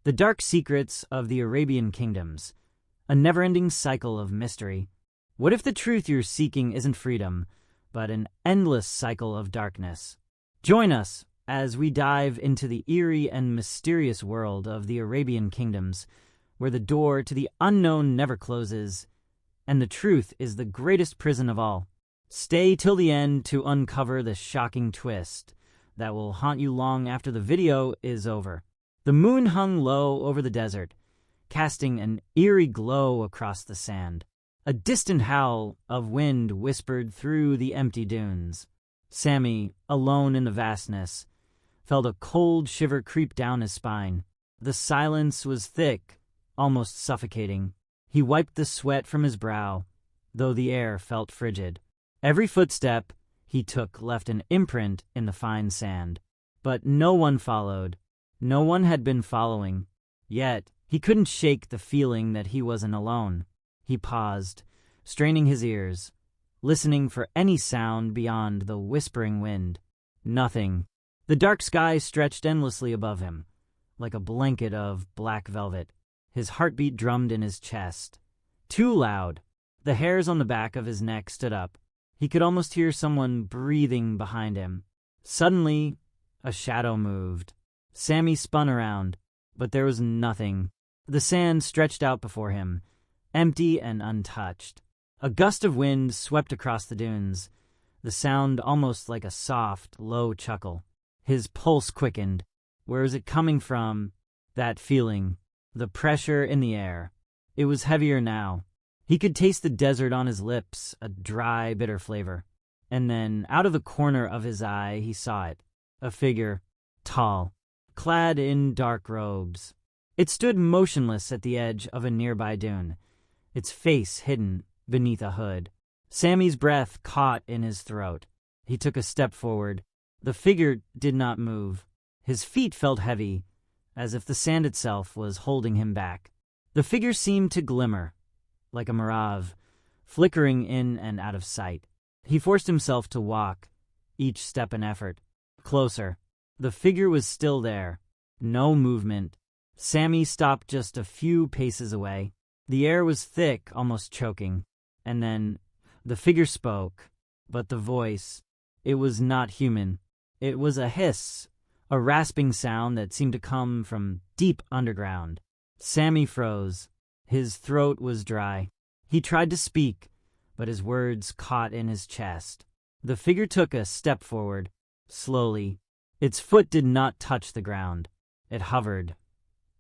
The dark secrets of the Arabian Kingdoms, a never-ending cycle of mystery. What if the truth you're seeking isn't freedom, but an endless cycle of darkness? Join us as we dive into the eerie and mysterious world of the Arabian Kingdoms, where the door to the unknown never closes, and the truth is the greatest prison of all. Stay till the end to uncover the shocking twist that will haunt you long after the video is over. The moon hung low over the desert, casting an eerie glow across the sand. A distant howl of wind whispered through the empty dunes. Sammy, alone in the vastness, felt a cold shiver creep down his spine. The silence was thick, almost suffocating. He wiped the sweat from his brow, though the air felt frigid. Every footstep he took left an imprint in the fine sand. But no one followed. No one had been following. Yet he couldn't shake the feeling that he wasn't alone. He paused, straining his ears, listening for any sound beyond the whispering wind. Nothing. The dark sky stretched endlessly above him, like a blanket of black velvet. His heartbeat drummed in his chest. Too loud. The hairs on the back of his neck stood up. He could almost hear someone breathing behind him. Suddenly, a shadow moved. Sammy spun around, but there was nothing. The sand stretched out before him, empty and untouched. A gust of wind swept across the dunes, the sound almost like a soft, low chuckle. His pulse quickened. Where was it coming from? That feeling, the pressure in the air. It was heavier now. He could taste the desert on his lips, a dry, bitter flavor. And then, out of the corner of his eye, he saw it. A figure, tall, clad in dark robes. It stood motionless at the edge of a nearby dune, its face hidden beneath a hood. Sammy's breath caught in his throat. He took a step forward. The figure did not move. His feet felt heavy, as if the sand itself was holding him back. The figure seemed to glimmer, like a mirage, flickering in and out of sight. He forced himself to walk, each step an effort. Closer. The figure was still there. No movement. Sammy stopped just a few paces away. The air was thick, almost choking. And then the figure spoke, but the voice, it was not human. It was a hiss, a rasping sound that seemed to come from deep underground. Sammy froze. His throat was dry. He tried to speak, but his words caught in his chest. The figure took a step forward, slowly. Its foot did not touch the ground. It hovered,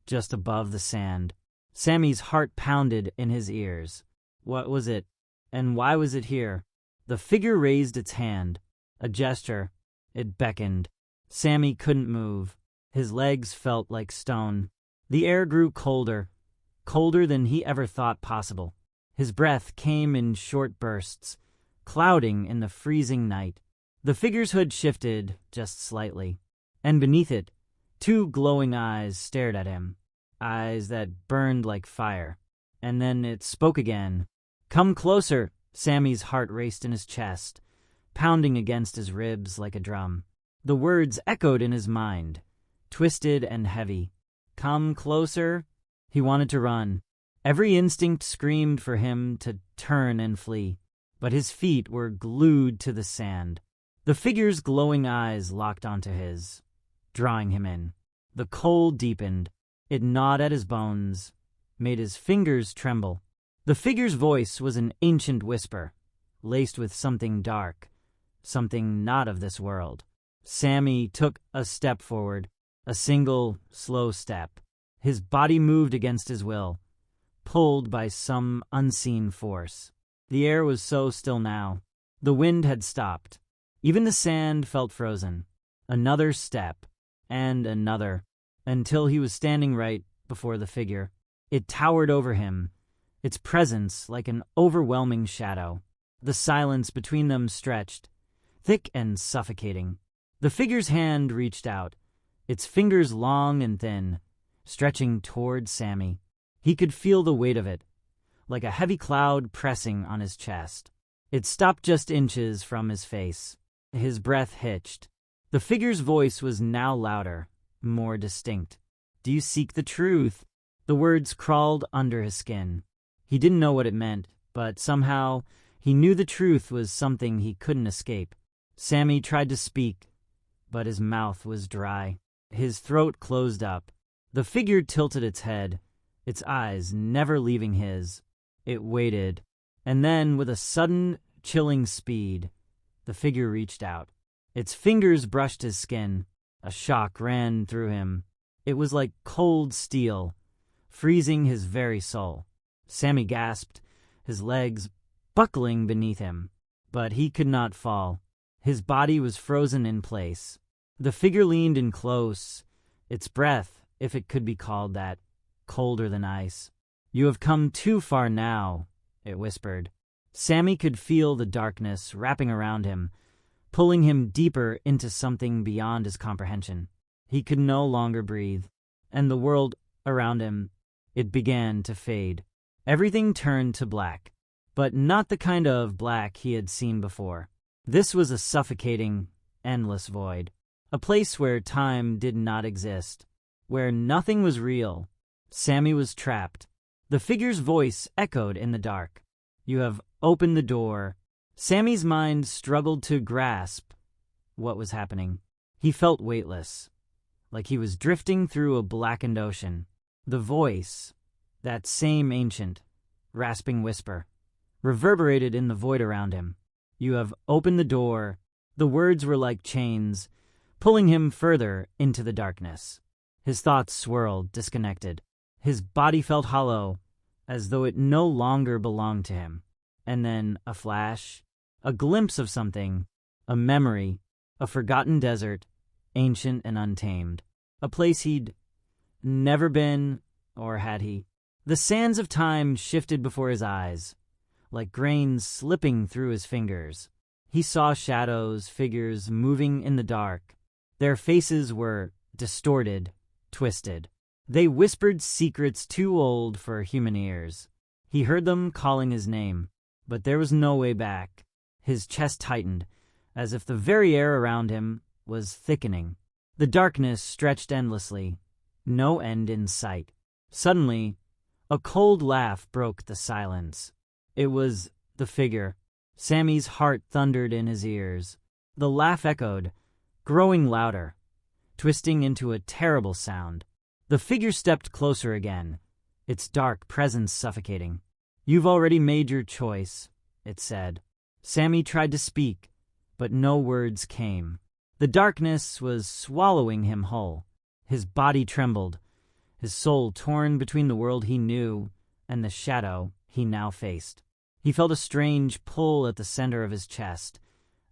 just above the sand. Sammy's heart pounded in his ears. What was it? And why was it here? The figure raised its hand. A gesture. It beckoned. Sammy couldn't move. His legs felt like stone. The air grew colder, colder than he ever thought possible. His breath came in short bursts, clouding in the freezing night. The figure's hood shifted just slightly, and beneath it, two glowing eyes stared at him, eyes that burned like fire. And then it spoke again. "Come closer." Sammy's heart raced in his chest, pounding against his ribs like a drum. The words echoed in his mind, twisted and heavy. Come closer. He wanted to run. Every instinct screamed for him to turn and flee, but his feet were glued to the sand. The figure's glowing eyes locked onto his, drawing him in. The cold deepened. It gnawed at his bones, made his fingers tremble. The figure's voice was an ancient whisper, laced with something dark, something not of this world. Sammy took a step forward, a single, slow step. His body moved against his will, pulled by some unseen force. The air was so still now. The wind had stopped. Even the sand felt frozen. Another step, and another, until he was standing right before the figure. It towered over him, its presence like an overwhelming shadow. The silence between them stretched, thick and suffocating. The figure's hand reached out, its fingers long and thin, stretching toward Sammy. He could feel the weight of it, like a heavy cloud pressing on his chest. It stopped just inches from his face. His breath hitched. The figure's voice was now louder, more distinct. Do you seek the truth?" The words crawled under his skin. He didn't know what it meant, but somehow he knew the truth was something he couldn't escape. Sammy tried to speak, but his mouth was dry. His throat closed up. The figure tilted its head, its eyes never leaving his. It waited, and then, with a sudden, chilling speed, the figure reached out. Its fingers brushed his skin. A shock ran through him. It was like cold steel, freezing his very soul. Sammy gasped, his legs buckling beneath him. But he could not fall. His body was frozen in place. The figure leaned in close, its breath, if it could be called that, colder than ice. "You have come too far now," it whispered. Sammy could feel the darkness wrapping around him, pulling him deeper into something beyond his comprehension. He could no longer breathe, and the world around him, it began to fade. Everything turned to black, but not the kind of black he had seen before. This was a suffocating, endless void, a place where time did not exist, where nothing was real. Sammy was trapped. The figure's voice echoed in the dark. "You have opened the door." Sammy's mind struggled to grasp what was happening. He felt weightless, like he was drifting through a blackened ocean. The voice, that same ancient, rasping whisper, reverberated in the void around him. "You have opened the door." The words were like chains, pulling him further into the darkness. His thoughts swirled, disconnected. His body felt hollow, as though it no longer belonged to him. And then a flash, a glimpse of something, a memory, a forgotten desert, ancient and untamed. A place he'd never been, or had he? The sands of time shifted before his eyes, like grains slipping through his fingers. He saw shadows, figures moving in the dark. Their faces were distorted, twisted. They whispered secrets too old for human ears. He heard them calling his name, but there was no way back. His chest tightened, as if the very air around him was thickening. The darkness stretched endlessly, no end in sight. Suddenly, a cold laugh broke the silence. It was the figure. Sammy's heart thundered in his ears. The laugh echoed, growing louder, twisting into a terrible sound. The figure stepped closer again, its dark presence suffocating. "You've already made your choice," it said. Sammy tried to speak, but no words came. The darkness was swallowing him whole. His body trembled, his soul torn between the world he knew and the shadow he now faced. He felt a strange pull at the center of his chest,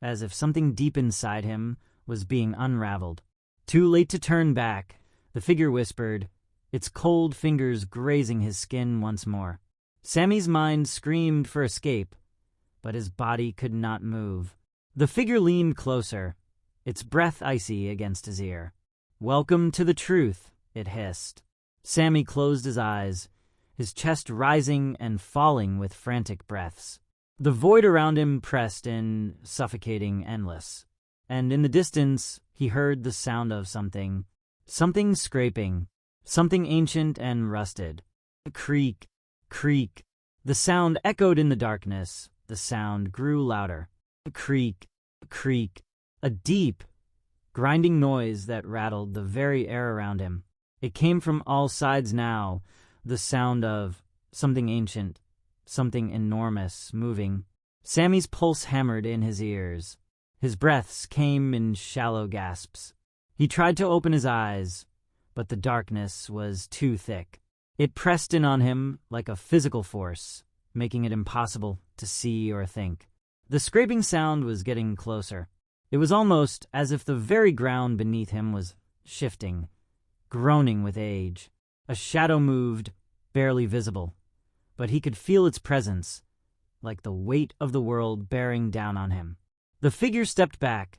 as if something deep inside him was being unraveled. Too late to turn back, the figure whispered, its cold fingers grazing his skin once more. Sammy's mind screamed for escape, but his body could not move. The figure leaned closer, its breath icy against his ear. "Welcome to the truth," it hissed. Sammy closed his eyes, his chest rising and falling with frantic breaths. The void around him pressed in, suffocating, endless. And in the distance, he heard the sound of something scraping, something ancient and rusted. A creak, creak. The sound echoed in the darkness. The sound grew louder. A creak, creak. A deep, grinding noise that rattled the very air around him. It came from all sides now, the sound of something ancient, something enormous, moving. Sammy's pulse hammered in his ears. His breaths came in shallow gasps. He tried to open his eyes, but the darkness was too thick. It pressed in on him like a physical force, making it impossible to see or think. The scraping sound was getting closer. It was almost as if the very ground beneath him was shifting, groaning with age. A shadow moved, barely visible, but he could feel its presence, like the weight of the world bearing down on him. The figure stepped back,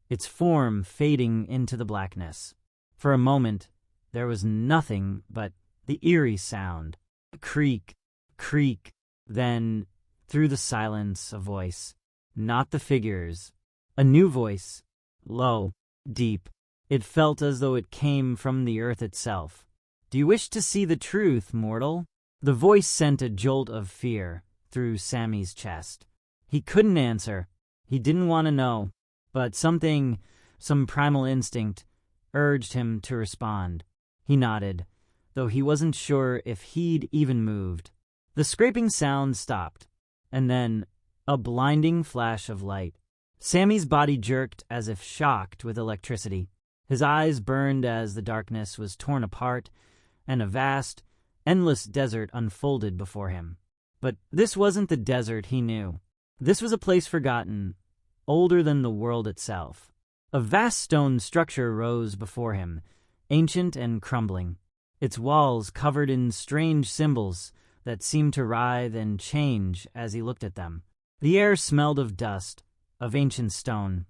its form fading into the blackness. For a moment, there was nothing but the eerie sound. Creak, creak. Then, through the silence, a voice. Not the figure's. A new voice. Low, deep. It felt as though it came from the earth itself. "Do you wish to see the truth, mortal?" The voice sent a jolt of fear through Sammy's chest. He couldn't answer. He didn't want to know. But some primal instinct, urged him to respond. He nodded, though he wasn't sure if he'd even moved. The scraping sound stopped, and then a blinding flash of light. Sammy's body jerked as if shocked with electricity. His eyes burned as the darkness was torn apart, and a vast, endless desert unfolded before him. But this wasn't the desert he knew. This was a place forgotten, older than the world itself. A vast stone structure rose before him, ancient and crumbling, its walls covered in strange symbols that seemed to writhe and change as he looked at them. The air smelled of dust, of ancient stone,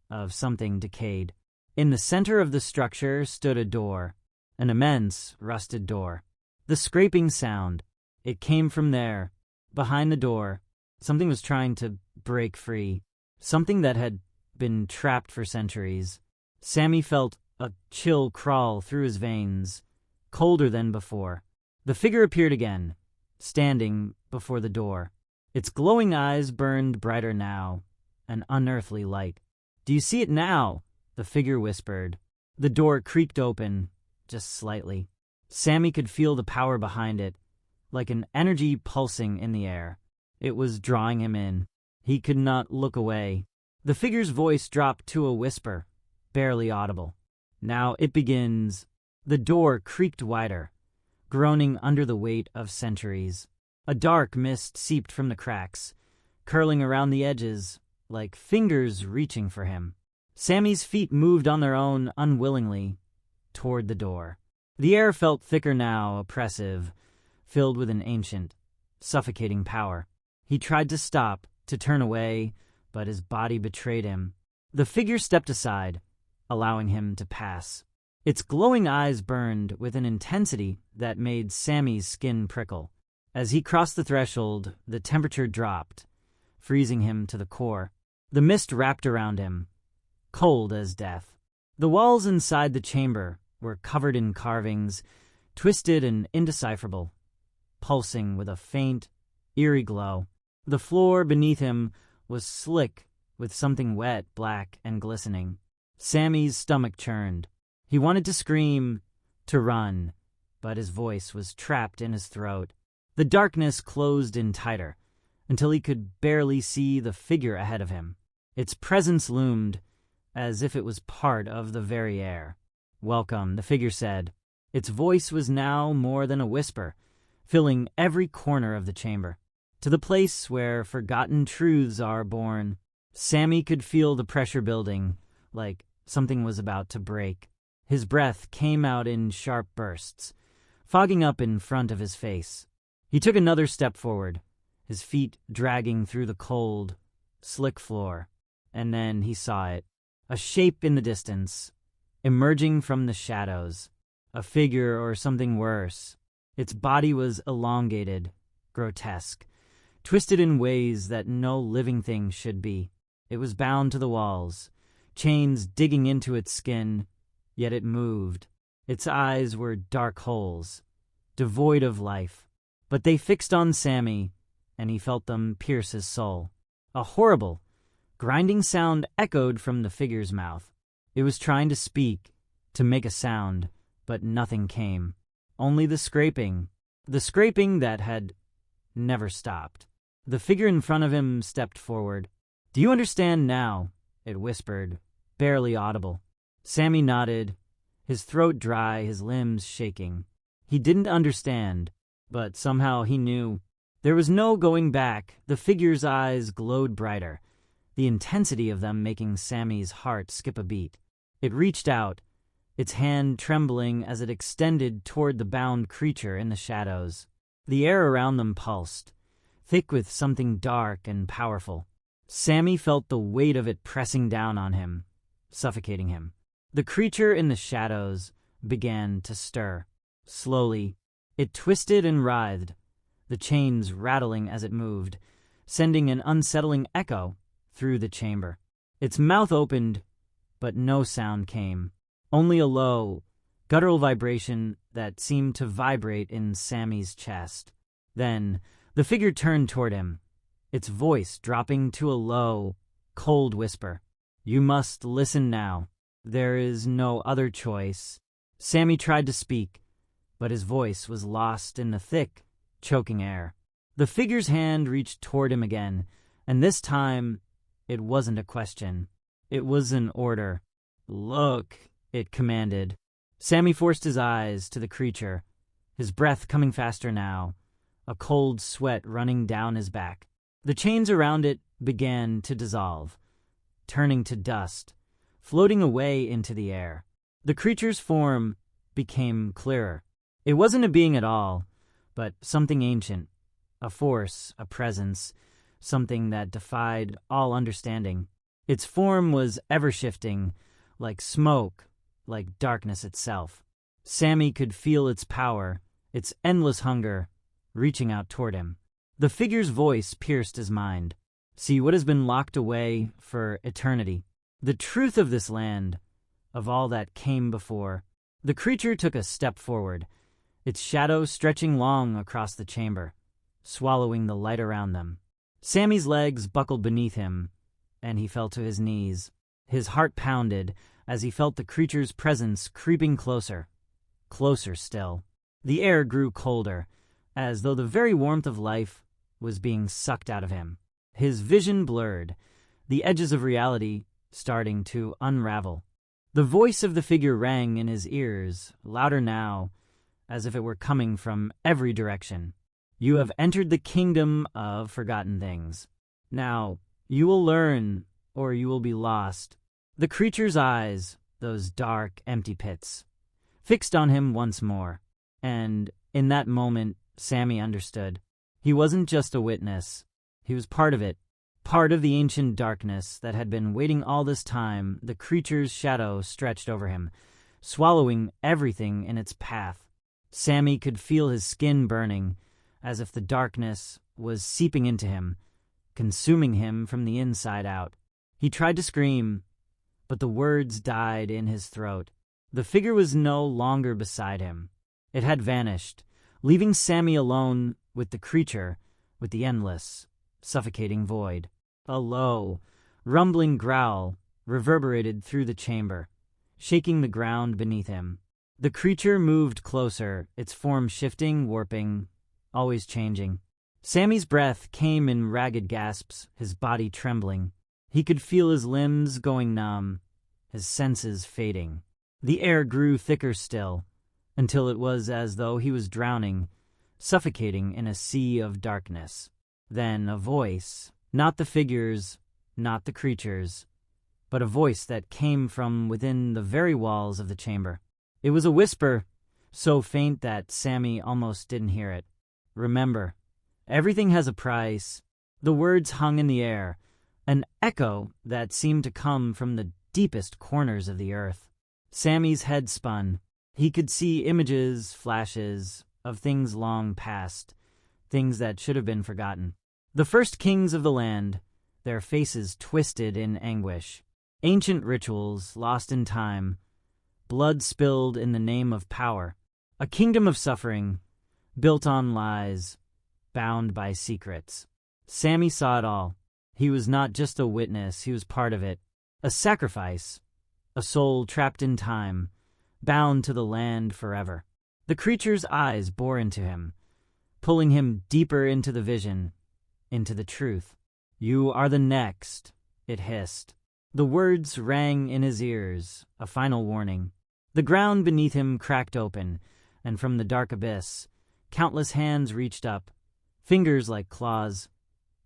of something decayed. In the center of the structure stood a door, an immense, rusted door. The scraping sound, it came from there. Behind the door, something was trying to break free, something that had been trapped for centuries. Sammy felt a chill crawl through his veins, colder than before. The figure appeared again, standing before the door. Its glowing eyes burned brighter now, an unearthly light. "Do you see it now?" the figure whispered. The door creaked open, just slightly. Sammy could feel the power behind it, like an energy pulsing in the air. It was drawing him in. He could not look away. The figure's voice dropped to a whisper, barely audible. "Now it begins." The door creaked wider, groaning under the weight of centuries. A dark mist seeped from the cracks, curling around the edges, like fingers reaching for him. Sammy's feet moved on their own unwillingly toward the door. The air felt thicker now, oppressive, filled with an ancient, suffocating power. He tried to stop, to turn away, but his body betrayed him. The figure stepped aside, allowing him to pass. Its glowing eyes burned with an intensity that made Sammy's skin prickle. As he crossed the threshold, the temperature dropped, freezing him to the core. The mist wrapped around him, cold as death. The walls inside the chamber were covered in carvings, twisted and indecipherable, pulsing with a faint, eerie glow. The floor beneath him was slick with something wet, black, and glistening. Sammy's stomach churned. He wanted to scream, to run, but his voice was trapped in his throat. The darkness closed in tighter, until he could barely see the figure ahead of him. Its presence loomed, as if it was part of the very air. "Welcome," the figure said. Its voice was now more than a whisper, filling every corner of the chamber. "To the place where forgotten truths are born." Sammy could feel the pressure building, like something was about to break. His breath came out in sharp bursts, fogging up in front of his face. He took another step forward, his feet dragging through the cold, slick floor, and then he saw it. A shape in the distance, emerging from the shadows. A figure or something worse. Its body was elongated, grotesque, twisted in ways that no living thing should be. It was bound to the walls, chains digging into its skin, yet it moved. Its eyes were dark holes, devoid of life, but they fixed on Sammy, and he felt them pierce his soul. A horrible, grinding sound echoed from the figure's mouth. It was trying to speak, to make a sound, but nothing came. Only the scraping that had never stopped. The figure in front of him stepped forward. "Do you understand now?" it whispered, barely audible. Sammy nodded, his throat dry, his limbs shaking. He didn't understand, but somehow he knew. There was no going back. The figure's eyes glowed brighter, the intensity of them making Sammy's heart skip a beat. It reached out, its hand trembling as it extended toward the bound creature in the shadows. The air around them pulsed, thick with something dark and powerful. Sammy felt the weight of it pressing down on him, suffocating him. The creature in the shadows began to stir. Slowly, it twisted and writhed, the chains rattling as it moved, sending an unsettling echo through the chamber. Its mouth opened, but no sound came. Only a low, guttural vibration that seemed to vibrate in Sammy's chest. Then, the figure turned toward him, its voice dropping to a low, cold whisper. "You must listen now. There is no other choice." Sammy tried to speak, but his voice was lost in the thick, choking air. The figure's hand reached toward him again, and this time, it wasn't a question. It was an order. "Look," it commanded. Sammy forced his eyes to the creature, his breath coming faster now, a cold sweat running down his back. The chains around it began to dissolve, turning to dust, floating away into the air. The creature's form became clearer. It wasn't a being at all, but something ancient, a force, a presence, something that defied all understanding. Its form was ever-shifting, like smoke, like darkness itself. Sammy could feel its power, its endless hunger, reaching out toward him. The figure's voice pierced his mind. "See what has been locked away for eternity. The truth of this land, of all that came before." The creature took a step forward, its shadow stretching long across the chamber, swallowing the light around them. Sammy's legs buckled beneath him, and he fell to his knees. His heart pounded as he felt the creature's presence creeping closer, closer still. The air grew colder, as though the very warmth of life was being sucked out of him. His vision blurred, the edges of reality starting to unravel. The voice of the figure rang in his ears, louder now, as if it were coming from every direction. "You have entered the kingdom of forgotten things. Now, you will learn, or you will be lost." The creature's eyes, those dark, empty pits, fixed on him once more, and in that moment, Sammy understood. He wasn't just a witness. He was part of it, part of the ancient darkness that had been waiting all this time. The creature's shadow stretched over him, swallowing everything in its path. Sammy could feel his skin burning, as if the darkness was seeping into him, consuming him from the inside out. He tried to scream, but the words died in his throat. The figure was no longer beside him. It had vanished, leaving Sammy alone with the creature, with the endless, suffocating void. A low, rumbling growl reverberated through the chamber, shaking the ground beneath him. The creature moved closer, its form shifting, warping, always changing. Sammy's breath came in ragged gasps, his body trembling. He could feel his limbs going numb, his senses fading. The air grew thicker still, until it was as though he was drowning, suffocating in a sea of darkness. Then a voice, not the figures, not the creatures, but a voice that came from within the very walls of the chamber. It was a whisper, so faint that Sammy almost didn't hear it. "Remember, everything has a price." The words hung in the air, an echo that seemed to come from the deepest corners of the earth. Sammy's head spun. He could see images, flashes, of things long past, things that should have been forgotten. The first kings of the land, their faces twisted in anguish. Ancient rituals lost in time, blood spilled in the name of power. A kingdom of suffering, built on lies, bound by secrets. Sammy saw it all. He was not just a witness, he was part of it. A sacrifice, a soul trapped in time, bound to the land forever. The creature's eyes bore into him, pulling him deeper into the vision, into the truth. "You are the next," it hissed. The words rang in his ears, a final warning. The ground beneath him cracked open, and from the dark abyss, countless hands reached up, fingers like claws,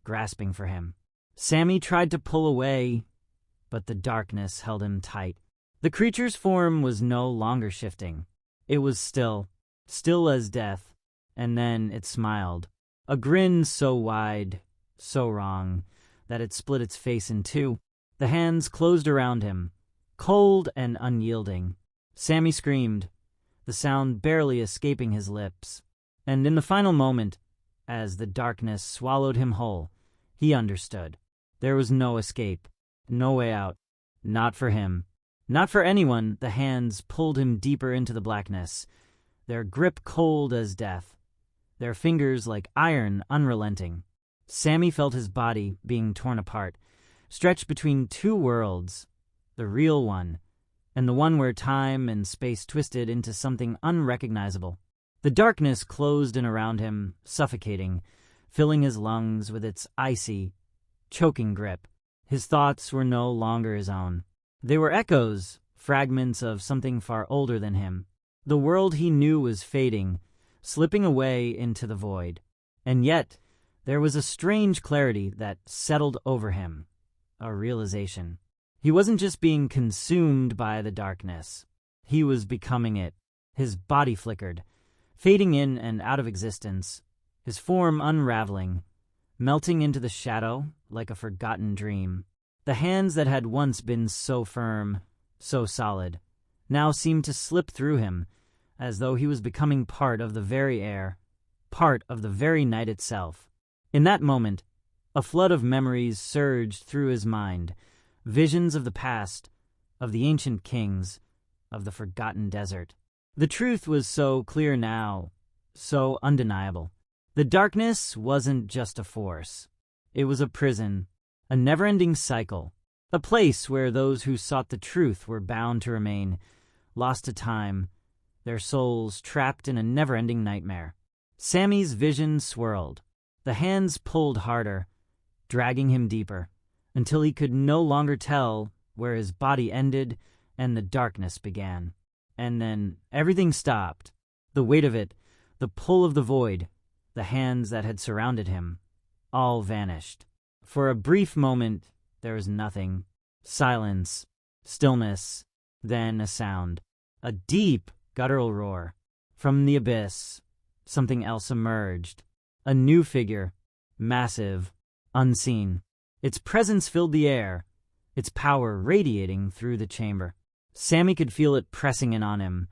grasping for him. Sammy tried to pull away, but the darkness held him tight. The creature's form was no longer shifting. It was still as death, and then it smiled. A grin so wide, so wrong, that it split its face in two. The hands closed around him, cold and unyielding. Sammy screamed, the sound barely escaping his lips. And in the final moment, as the darkness swallowed him whole, he understood. There was no escape, no way out, not for him. Not for anyone, the hands pulled him deeper into the blackness, their grip cold as death, their fingers like iron unrelenting. Sammy felt his body being torn apart, stretched between two worlds, the real one, and the one where time and space twisted into something unrecognizable. The darkness closed in around him, suffocating, filling his lungs with its icy, choking grip. His thoughts were no longer his own. They were echoes, fragments of something far older than him. The world he knew was fading, slipping away into the void. And yet, there was a strange clarity that settled over him, a realization. He wasn't just being consumed by the darkness. He was becoming it. His body flickered, fading in and out of existence, his form unraveling, melting into the shadow like a forgotten dream. The hands that had once been so firm, so solid, now seemed to slip through him, as though he was becoming part of the very air, part of the very night itself. In that moment, a flood of memories surged through his mind, visions of the past, of the ancient kings, of the forgotten desert. The truth was so clear now, so undeniable. The darkness wasn't just a force. It was a prison, a never-ending cycle, a place where those who sought the truth were bound to remain, lost to time, their souls trapped in a never-ending nightmare. Sammy's vision swirled. The hands pulled harder, dragging him deeper, until he could no longer tell where his body ended and the darkness began. And then everything stopped. The weight of it, the pull of the void, the hands that had surrounded him, all vanished. For a brief moment, there was nothing. Silence, stillness, then a sound. A deep, guttural roar. From the abyss, something else emerged. A new figure, massive, unseen. Its presence filled the air, its power radiating through the chamber. Sammy could feel it pressing in on him,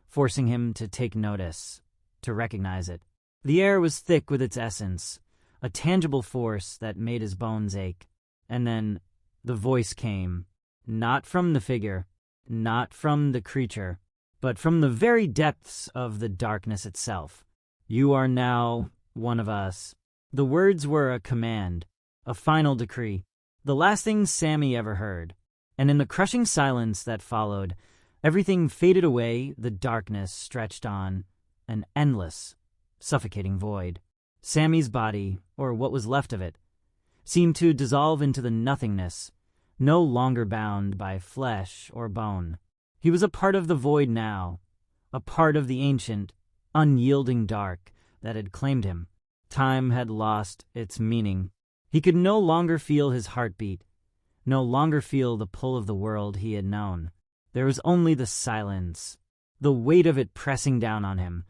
forcing him to take notice, to recognize it. The air was thick with its essence, a tangible force that made his bones ache. And then the voice came, not from the figure, not from the creature, but from the very depths of the darkness itself. "You are now one of us." The words were a command, a final decree, the last thing Sammy ever heard. And in the crushing silence that followed, everything faded away, the darkness stretched on, an endless, suffocating void. Sammy's body, or what was left of it, seemed to dissolve into the nothingness, no longer bound by flesh or bone. He was a part of the void now, a part of the ancient, unyielding dark that had claimed him. Time had lost its meaning. He could no longer feel his heartbeat, no longer feel the pull of the world he had known. There was only the silence, the weight of it pressing down on him,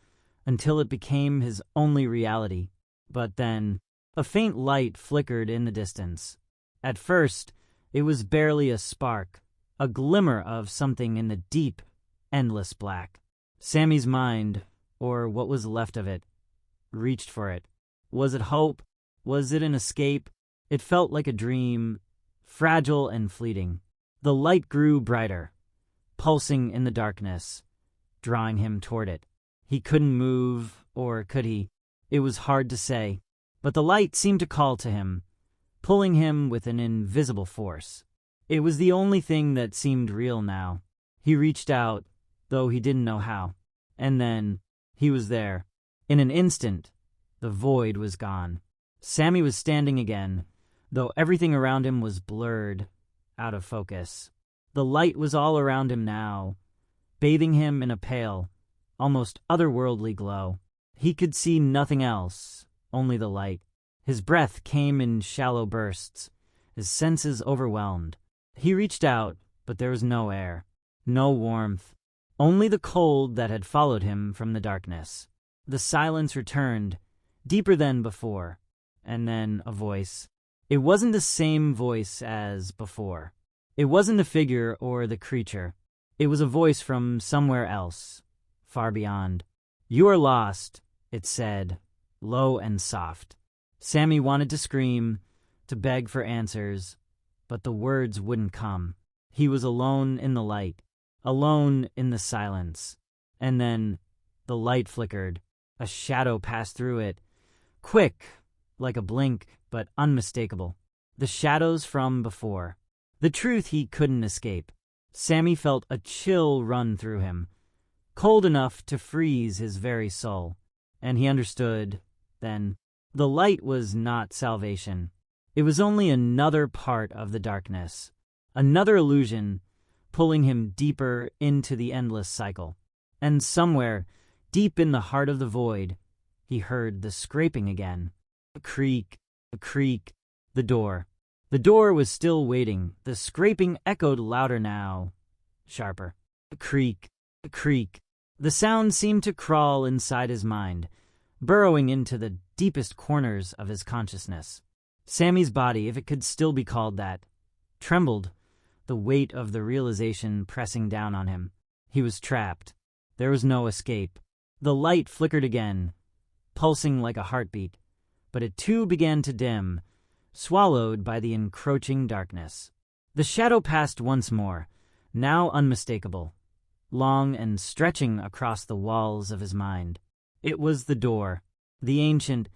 until it became his only reality. But then, a faint light flickered in the distance. At first, it was barely a spark, a glimmer of something in the deep, endless black. Sammy's mind, or what was left of it, reached for it. Was it hope? Was it an escape? It felt like a dream, fragile and fleeting. The light grew brighter, pulsing in the darkness, drawing him toward it. He couldn't move, or could he? It was hard to say, but the light seemed to call to him, pulling him with an invisible force. It was the only thing that seemed real now. He reached out, though he didn't know how. And then, he was there. In an instant, the void was gone. Sammy was standing again, though everything around him was blurred, out of focus. The light was all around him now, bathing him in a pale, almost otherworldly glow. He could see nothing else, only the light. His breath came in shallow bursts, his senses overwhelmed. He reached out, but there was no air, no warmth, only the cold that had followed him from the darkness. The silence returned, deeper than before, and then a voice. It wasn't the same voice as before. It wasn't the figure or the creature. It was a voice from somewhere else, far beyond. "You are lost," it said, low and soft. Sammy wanted to scream, to beg for answers, but the words wouldn't come. He was alone in the light, alone in the silence. And then the light flickered. A shadow passed through it. Quick, like a blink, but unmistakable. The shadows from before. The truth he couldn't escape. Sammy felt a chill run through him, cold enough to freeze his very soul. And he understood, then, the light was not salvation. It was only another part of the darkness, another illusion pulling him deeper into the endless cycle. And somewhere, deep in the heart of the void, he heard the scraping again. A creak, the door. The door was still waiting. The scraping echoed louder now, sharper. A creak. The sound seemed to crawl inside his mind, burrowing into the deepest corners of his consciousness. Sammy's body, if it could still be called that, trembled, the weight of the realization pressing down on him. He was trapped. There was no escape. The light flickered again, pulsing like a heartbeat, but it too began to dim, swallowed by the encroaching darkness. The shadow passed once more, now unmistakable, long and stretching across the walls of his mind. It was the door, the ancient,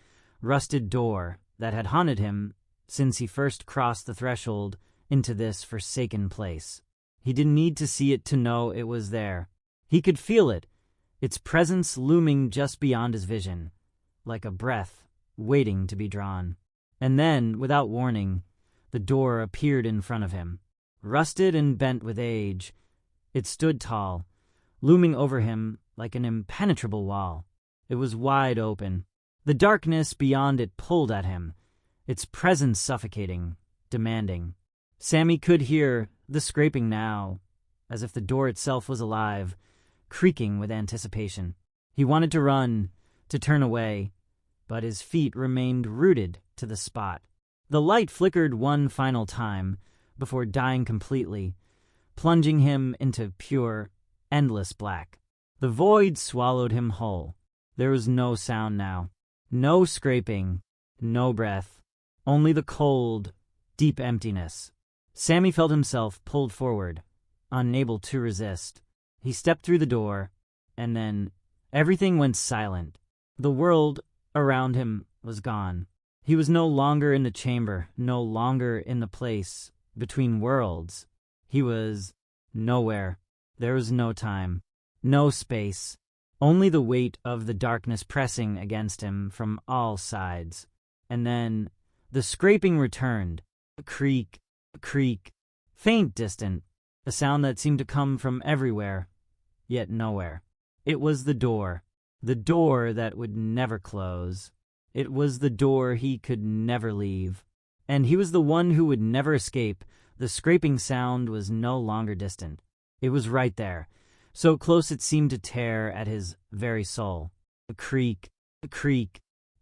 rusted door that had haunted him since he first crossed the threshold into this forsaken place. He didn't need to see it to know it was there. He could feel it, its presence looming just beyond his vision, like a breath waiting to be drawn. And then, without warning, the door appeared in front of him. Rusted and bent with age, it stood tall, looming over him like an impenetrable wall. It was wide open. The darkness beyond it pulled at him, its presence suffocating, demanding. Sammy could hear the scraping now, as if the door itself was alive, creaking with anticipation. He wanted to run, to turn away, but his feet remained rooted to the spot. The light flickered one final time before dying completely, plunging him into pure, endless black. The void swallowed him whole. There was no sound now, no scraping, no breath, only the cold, deep emptiness. Sammy felt himself pulled forward, unable to resist. He stepped through the door, and then everything went silent. The world around him was gone. He was no longer in the chamber, no longer in the place between worlds. He was nowhere. There was no time, no space, only the weight of the darkness pressing against him from all sides. And then the scraping returned, a creak, faint, distant, a sound that seemed to come from everywhere, yet nowhere. It was the door that would never close. It was the door he could never leave. And he was the one who would never escape. The scraping sound was no longer distant. It was right there, so close it seemed to tear at his very soul. The creak.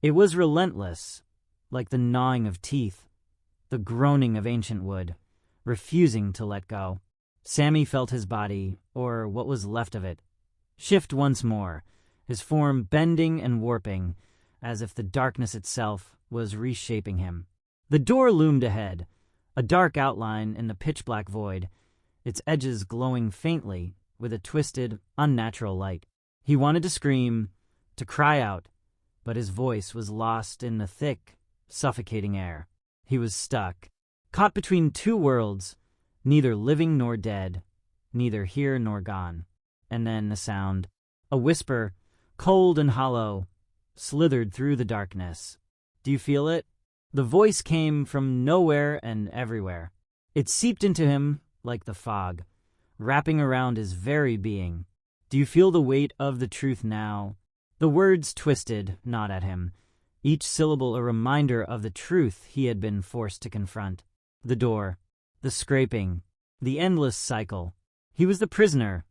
It was relentless, like the gnawing of teeth, the groaning of ancient wood, refusing to let go. Sammy felt his body, or what was left of it, shift once more, his form bending and warping, as if the darkness itself was reshaping him. The door loomed ahead, a dark outline in the pitch-black void, its edges glowing faintly with a twisted, unnatural light. He wanted to scream, to cry out, but his voice was lost in the thick, suffocating air. He was stuck, caught between two worlds, neither living nor dead, neither here nor gone. And then a sound, a whisper, cold and hollow, slithered through the darkness. Do you feel it? The voice came from nowhere and everywhere. It seeped into him like the fog, wrapping around his very being. Do you feel the weight of the truth now? The words twisted, not at him, each syllable a reminder of the truth he had been forced to confront. The door, the scraping, the endless cycle. He was the prisoner,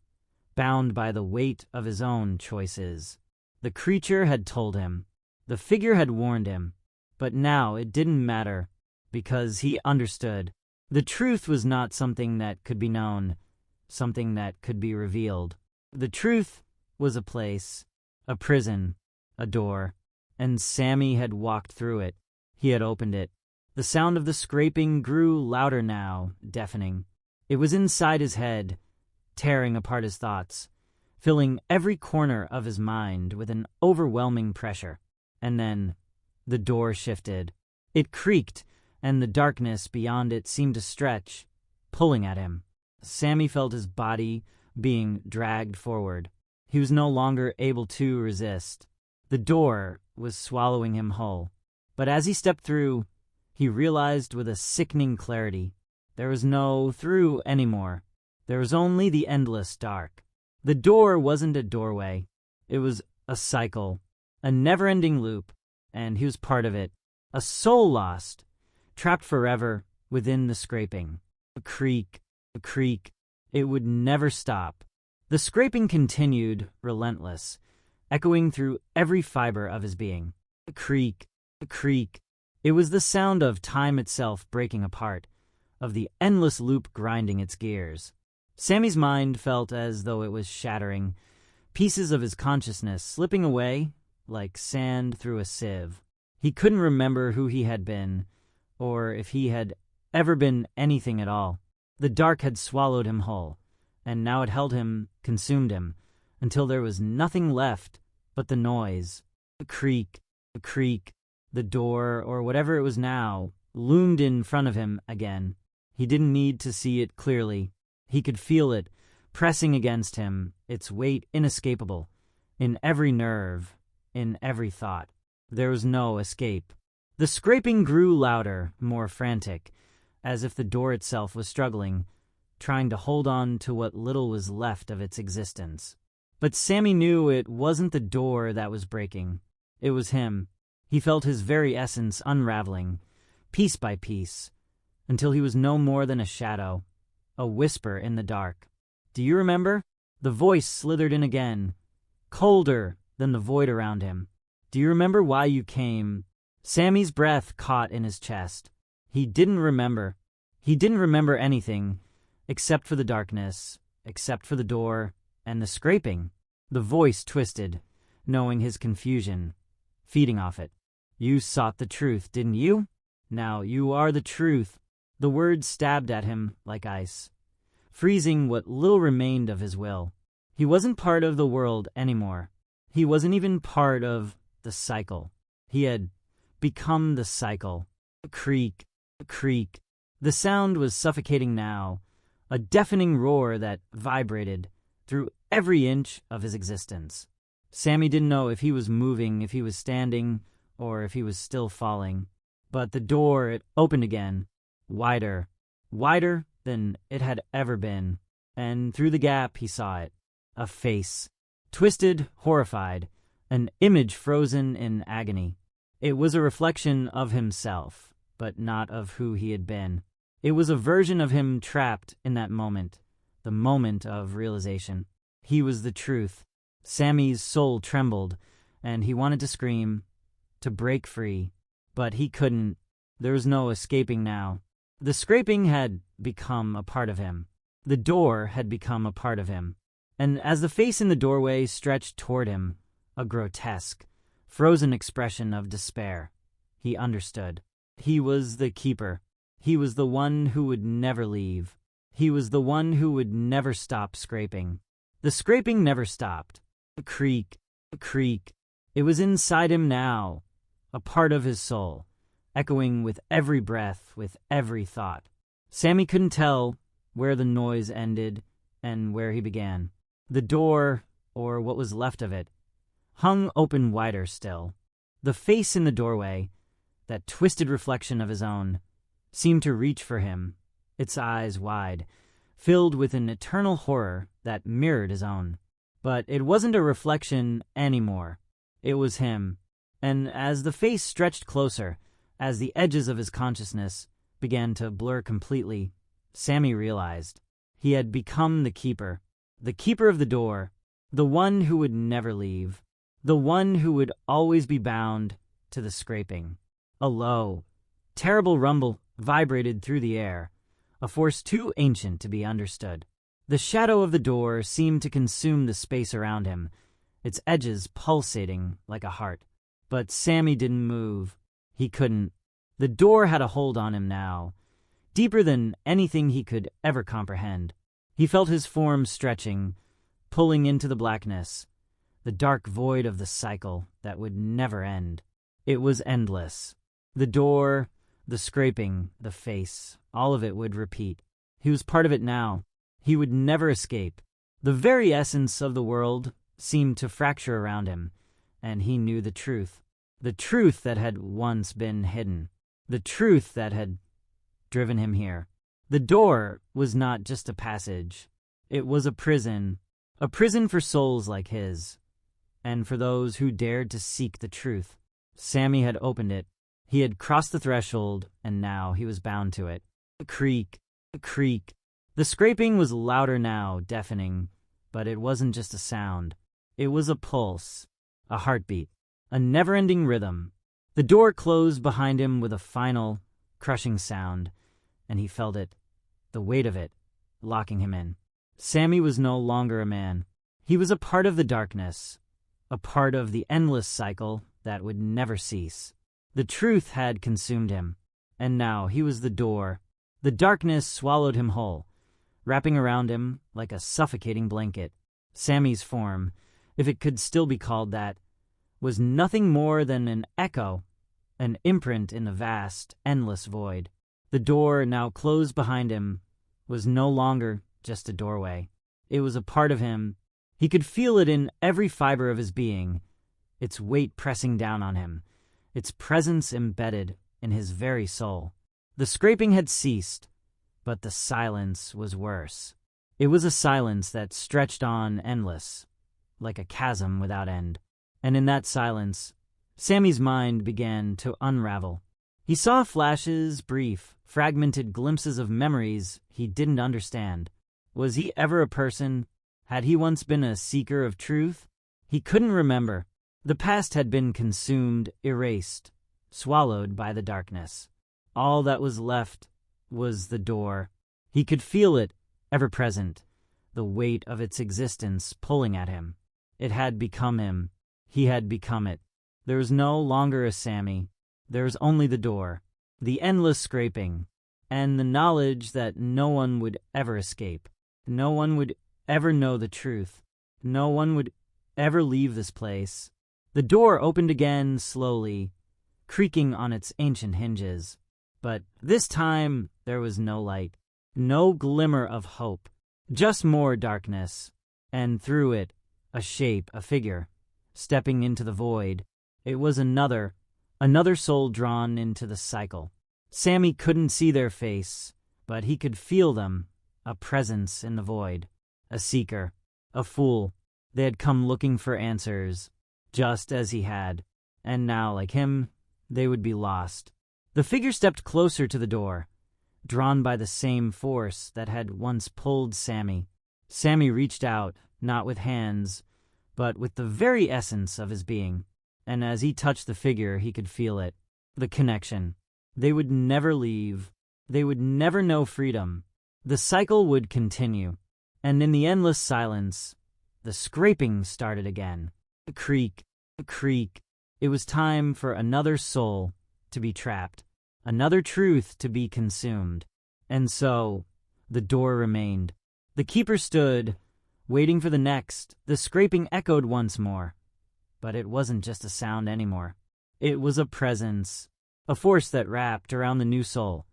bound by the weight of his own choices. The creature had told him. The figure had warned him. But now it didn't matter, because he understood. The truth was not something that could be known, something that could be revealed. The truth was a place, a prison, a door, and Sammy had walked through it. He had opened it. The sound of the scraping grew louder now, deafening. It was inside his head, tearing apart his thoughts, filling every corner of his mind with an overwhelming pressure. And then the door shifted. It creaked, and the darkness beyond it seemed to stretch, pulling at him. Sammy felt his body being dragged forward. He was no longer able to resist. The door was swallowing him whole. But as he stepped through, he realized with a sickening clarity, there was no through anymore. There was only the endless dark. The door wasn't a doorway. It was a cycle, a never-ending loop, and he was part of it. A soul lost, trapped forever within the scraping. A creak, it would never stop. The scraping continued, relentless, echoing through every fiber of his being. A creak. It was the sound of time itself breaking apart, of the endless loop grinding its gears. Sammy's mind felt as though it was shattering, pieces of his consciousness slipping away like sand through a sieve. He couldn't remember who he had been, or if he had ever been anything at all. The dark had swallowed him whole, and now it held him, consumed him, until there was nothing left but the noise. The creak. The door, or whatever it was now, loomed in front of him again. He didn't need to see it clearly. He could feel it, pressing against him, its weight inescapable, in every nerve, in every thought. There was no escape. The scraping grew louder, more frantic, as if the door itself was struggling, trying to hold on to what little was left of its existence. But Sammy knew it wasn't the door that was breaking. It was him. He felt his very essence unraveling, piece by piece, until he was no more than a shadow, a whisper in the dark. "Do you remember?" The voice slithered in again, colder than the void around him. "Do you remember why you came?" Sammy's breath caught in his chest. He didn't remember. He didn't remember anything, except for the darkness, except for the door, and the scraping. The voice twisted, knowing his confusion, feeding off it. "You sought the truth, didn't you? Now you are the truth." The words stabbed at him like ice, freezing what little remained of his will. He wasn't part of the world anymore. He wasn't even part of the cycle. He had become the cycle. A creak. The sound was suffocating now, a deafening roar that vibrated through every inch of his existence. Sammy didn't know if he was moving, if he was standing, or if he was still falling. But the door, it opened again, wider than it had ever been, and through the gap he saw it. A face, twisted, horrified, an image frozen in agony. It was a reflection of himself, but not of who he had been. It was a version of him trapped in that moment, the moment of realization. He was the truth. Sammy's soul trembled, and he wanted to scream, to break free, but he couldn't. There was no escaping now. The scraping had become a part of him. The door had become a part of him. And as the face in the doorway stretched toward him, a grotesque, frozen expression of despair, he understood. He was the keeper. He was the one who would never leave. He was the one who would never stop scraping. The scraping never stopped. A creak. It was inside him now, a part of his soul, echoing with every breath, with every thought. Sammy couldn't tell where the noise ended and where he began. The door, or what was left of it, hung open wider still. The face in the doorway, that twisted reflection of his own, seemed to reach for him, its eyes wide, filled with an eternal horror that mirrored his own. But it wasn't a reflection anymore. It was him. And as the face stretched closer, as the edges of his consciousness began to blur completely, Sammy realized he had become the keeper of the door, the one who would never leave, the one who would always be bound to the scraping. A low, terrible rumble vibrated through the air, a force too ancient to be understood. The shadow of the door seemed to consume the space around him, its edges pulsating like a heart. But Sammy didn't move. He couldn't. The door had a hold on him now, deeper than anything he could ever comprehend. He felt his form stretching, pulling into the blackness, the dark void of the cycle that would never end. It was endless. The door, the scraping, the face, all of it would repeat. He was part of it now. He would never escape. The very essence of the world seemed to fracture around him, and he knew the truth that had once been hidden, the truth that had driven him here. The door was not just a passage. It was a prison for souls like his, and for those who dared to seek the truth. Sammy had opened it. He had crossed the threshold, and now he was bound to it. A creak, a creak. The scraping was louder now, deafening, but it wasn't just a sound. It was a pulse, a heartbeat, a never-ending rhythm. The door closed behind him with a final, crushing sound, and he felt it, the weight of it, locking him in. Sammy was no longer a man. He was a part of the darkness, a part of the endless cycle that would never cease. The truth had consumed him, and now he was the door. The darkness swallowed him whole, wrapping around him like a suffocating blanket. Sammy's form, if it could still be called that, was nothing more than an echo, an imprint in the vast, endless void. The door, now closed behind him, was no longer just a doorway. It was a part of him. He could feel it in every fiber of his being, its weight pressing down on him, its presence embedded in his very soul. The scraping had ceased, but the silence was worse. It was a silence that stretched on endless, like a chasm without end. And in that silence, Sammy's mind began to unravel. He saw flashes, brief, fragmented glimpses of memories he didn't understand. Was he ever a person? Had he once been a seeker of truth? He couldn't remember. The past had been consumed, erased, swallowed by the darkness. All that was left was the door. He could feel it, ever present, the weight of its existence pulling at him. It had become him. He had become it. There was no longer a Sammy. There was only the door, the endless scraping, and the knowledge that no one would ever escape. No one would ever know the truth. No one would ever leave this place. The door opened again slowly, creaking on its ancient hinges. But this time there was no light, no glimmer of hope, just more darkness, and through it, a shape, a figure, stepping into the void. It was another soul drawn into the cycle. Sammy couldn't see their face, but he could feel them, a presence in the void, a seeker, a fool. They had come looking for answers, just as he had, and now, like him, they would be lost. The figure stepped closer to the door, drawn by the same force that had once pulled Sammy. Sammy reached out, not with hands, but with the very essence of his being, and as he touched the figure, he could feel it, the connection. They would never leave. They would never know freedom. The cycle would continue, and in the endless silence, the scraping started again. A creak, a creak. It was time for another soul to be trapped, another truth to be consumed. And so, the door remained. The keeper stood, waiting for the next. The scraping echoed once more. But it wasn't just a sound anymore. It was a presence, a force that wrapped around the new soul,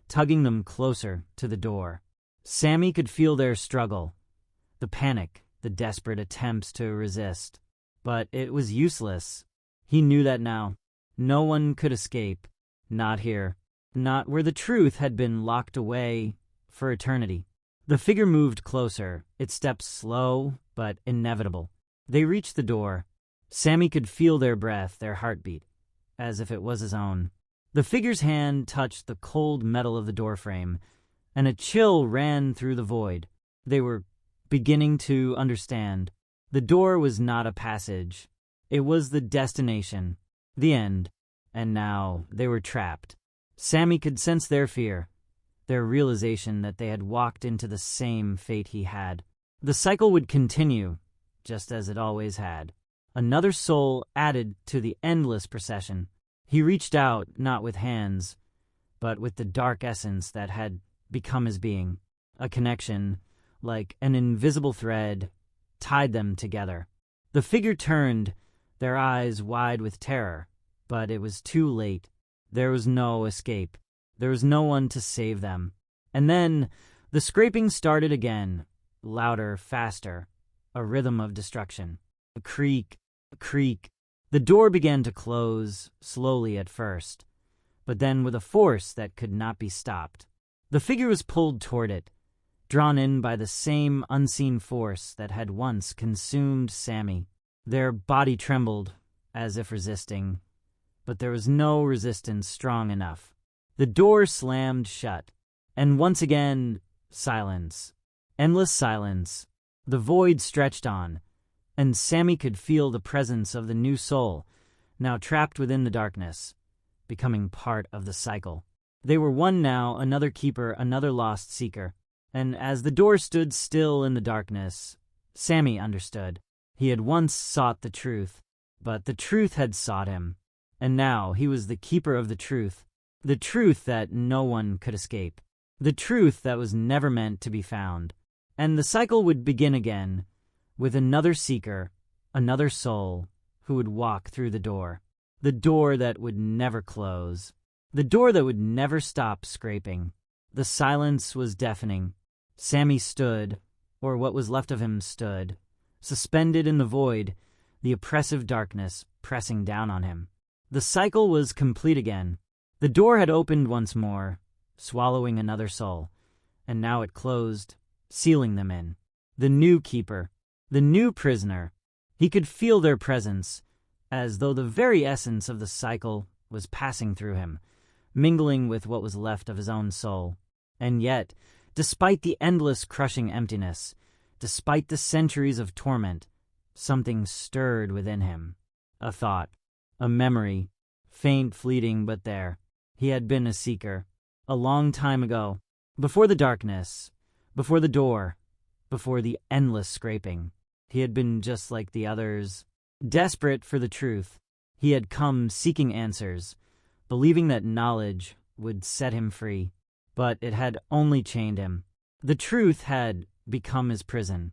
tugging them closer to the door. Sammy could feel their struggle, the panic, the desperate attempts to resist. But it was useless. He knew that now. No one could escape. Not here. Not where the truth had been locked away for eternity. The figure moved closer, its steps slow but inevitable. They reached the door. Sammy could feel their breath, their heartbeat, as if it was his own. The figure's hand touched the cold metal of the doorframe, and a chill ran through the void. They were beginning to understand. The door was not a passage. It was the destination, the end, and now they were trapped. Sammy could sense their fear, their realization that they had walked into the same fate he had. The cycle would continue, just as it always had. Another soul added to the endless procession. He reached out, not with hands, but with the dark essence that had become his being. A connection, like an invisible thread, tied them together. The figure turned, their eyes wide with terror, but it was too late. There was no escape. There was no one to save them. And then the scraping started again, louder, faster, a rhythm of destruction. A creak, a creak. The door began to close, slowly at first, but then with a force that could not be stopped. The figure was pulled toward it, drawn in by the same unseen force that had once consumed Sammy. Their body trembled, as if resisting, but there was no resistance strong enough. The door slammed shut, and once again, silence. Endless silence. The void stretched on, and Sammy could feel the presence of the new soul, now trapped within the darkness, becoming part of the cycle. They were one now, another keeper, another lost seeker. And as the door stood still in the darkness, Sammy understood. He had once sought the truth, but the truth had sought him. And now he was the keeper of the truth that no one could escape, the truth that was never meant to be found. And the cycle would begin again, with another seeker, another soul, who would walk through the door that would never close, the door that would never stop scraping. The silence was deafening. Sammy stood, or what was left of him stood, suspended in the void, the oppressive darkness pressing down on him. The cycle was complete again. The door had opened once more, swallowing another soul, and now it closed, sealing them in. The new keeper, the new prisoner. He could feel their presence, as though the very essence of the cycle was passing through him, mingling with what was left of his own soul. And yet, despite the endless crushing emptiness, despite the centuries of torment, something stirred within him. A thought, a memory, faint, fleeting, but there. He had been a seeker, a long time ago, before the darkness, before the door, before the endless scraping. He had been just like the others, desperate for the truth. He had come seeking answers, believing that knowledge would set him free. But it had only chained him. The truth had become his prison.